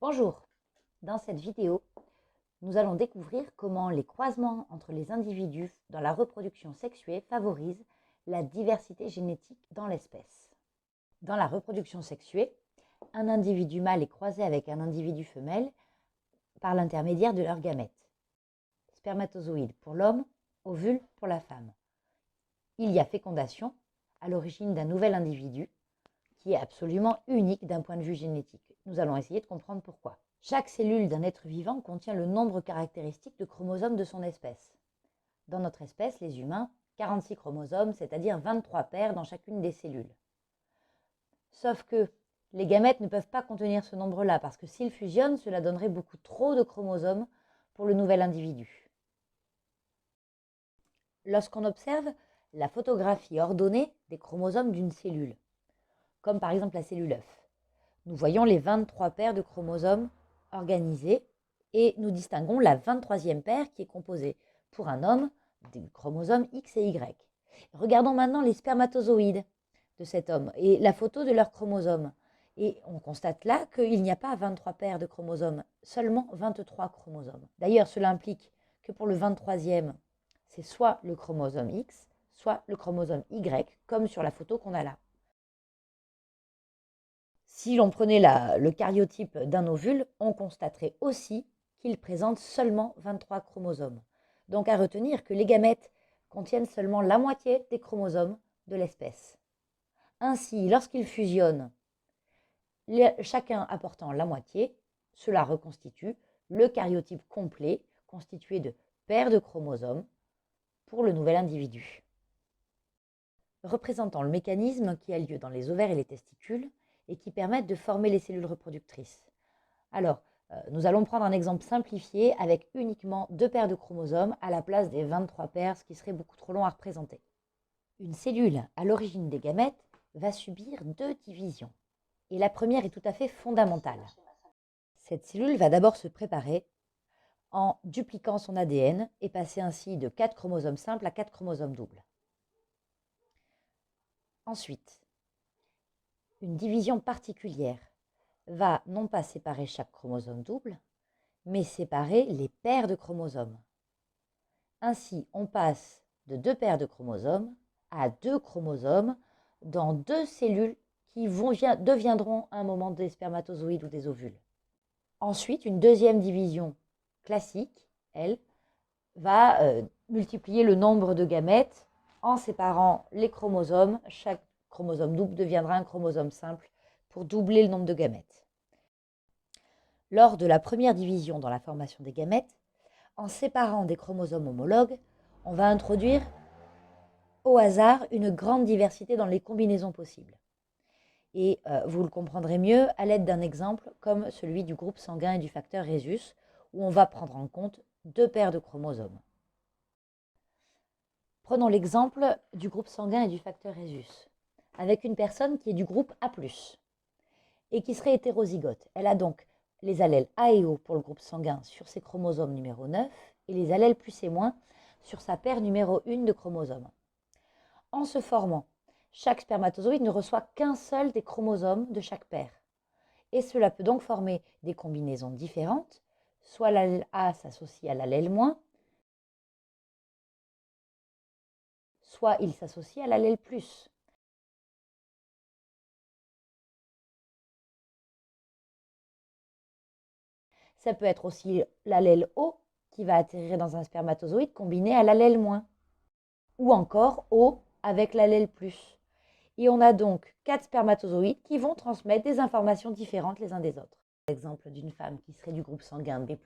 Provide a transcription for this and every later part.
Bonjour, dans cette vidéo, nous allons découvrir comment les croisements entre les individus dans la reproduction sexuée favorisent la diversité génétique dans l'espèce. Dans la reproduction sexuée, un individu mâle est croisé avec un individu femelle par l'intermédiaire de leurs gamètes. Spermatozoïdes pour l'homme, ovules pour la femme. Il y a fécondation à l'origine d'un nouvel individu qui est absolument unique d'un point de vue génétique. Nous allons essayer de comprendre pourquoi. Chaque cellule d'un être vivant contient le nombre caractéristique de chromosomes de son espèce. Dans notre espèce, les humains, 46 chromosomes, c'est-à-dire 23 paires dans chacune des cellules. Sauf que les gamètes ne peuvent pas contenir ce nombre-là, parce que s'ils fusionnent, cela donnerait beaucoup trop de chromosomes pour le nouvel individu. Lorsqu'on observe la photographie ordonnée des chromosomes d'une cellule, comme par exemple la cellule œuf, nous voyons les 23 paires de chromosomes organisés et nous distinguons la 23e paire qui est composée pour un homme des chromosomes X et Y. Regardons maintenant les spermatozoïdes de cet homme et la photo de leurs chromosomes. Et on constate là qu'il n'y a pas 23 paires de chromosomes, seulement 23 chromosomes. D'ailleurs, cela implique que pour le 23e, c'est soit le chromosome X, soit le chromosome Y, comme sur la photo qu'on a là. Si l'on prenait le karyotype d'un ovule, on constaterait aussi qu'il présente seulement 23 chromosomes. Donc à retenir que les gamètes contiennent seulement la moitié des chromosomes de l'espèce. Ainsi, lorsqu'ils fusionnent, chacun apportant la moitié, cela reconstitue le karyotype complet constitué de paires de chromosomes pour le nouvel individu. Représentant le mécanisme qui a lieu dans les ovaires et les testicules, et qui permettent de former les cellules reproductrices. Alors, nous allons prendre un exemple simplifié avec uniquement 2 paires de chromosomes à la place des 23 paires, ce qui serait beaucoup trop long à représenter. Une cellule à l'origine des gamètes va subir 2 divisions. Et la première est tout à fait fondamentale. Cette cellule va d'abord se préparer en dupliquant son ADN et passer ainsi de 4 chromosomes simples à 4 chromosomes doubles. Ensuite, une division particulière va non pas séparer chaque chromosome double, mais séparer les paires de chromosomes. Ainsi, on passe de 2 paires de chromosomes à 2 chromosomes dans 2 cellules qui deviendront à un moment des spermatozoïdes ou des ovules. Ensuite, une deuxième division classique, elle, va multiplier le nombre de gamètes en séparant les chromosomes. Chaque chromosome double deviendra un chromosome simple pour doubler le nombre de gamètes. Lors de la première division dans la formation des gamètes, en séparant des chromosomes homologues, on va introduire au hasard une grande diversité dans les combinaisons possibles. Et vous le comprendrez mieux à l'aide d'un exemple comme celui du groupe sanguin et du facteur Rhésus, où on va prendre en compte 2 paires de chromosomes. Prenons l'exemple du groupe sanguin et du facteur Rhésus, avec une personne qui est du groupe A+, et qui serait hétérozygote. Elle a donc les allèles A et O pour le groupe sanguin sur ses chromosomes numéro 9 et les allèles plus et moins sur sa paire numéro 1 de chromosomes. En se formant, chaque spermatozoïde ne reçoit qu'un seul des chromosomes de chaque paire. Et cela peut donc former des combinaisons différentes, soit l'allèle A s'associe à l'allèle moins, soit il s'associe à l'allèle plus. Ça peut être aussi l'allèle O qui va atterrir dans un spermatozoïde combiné à l'allèle moins. Ou encore O avec l'allèle plus. Et on a donc 4 spermatozoïdes qui vont transmettre des informations différentes les uns des autres. L'exemple d'une femme qui serait du groupe sanguin B+,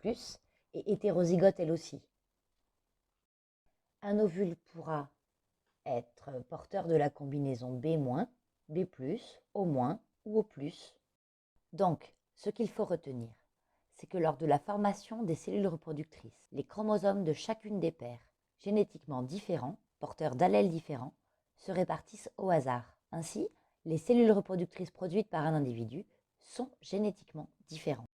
et hétérozygote elle aussi. Un ovule pourra être porteur de la combinaison B-, B+, O- ou O+. Donc, ce qu'il faut retenir, c'est que lors de la formation des cellules reproductrices, les chromosomes de chacune des paires, génétiquement différents, porteurs d'allèles différents, se répartissent au hasard. Ainsi, les cellules reproductrices produites par un individu sont génétiquement différentes.